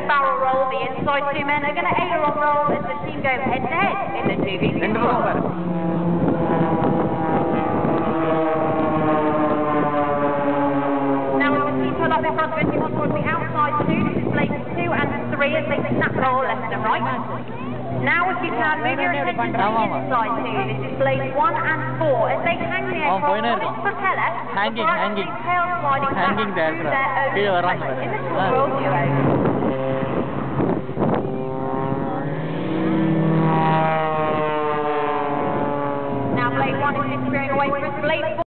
barrel roll, the inside two men are going to aileron roll as the team goes head to head in the 2v2 roll. Now with the team pulled up in front of us, you want towards the outside two. This is blades 2 and 3 as they snap roll left and right. Now if you can, move your attention to the inside two. This is blades 1 and 4 as they hang the aircraft on its propeller, hanging there, there. In the roll,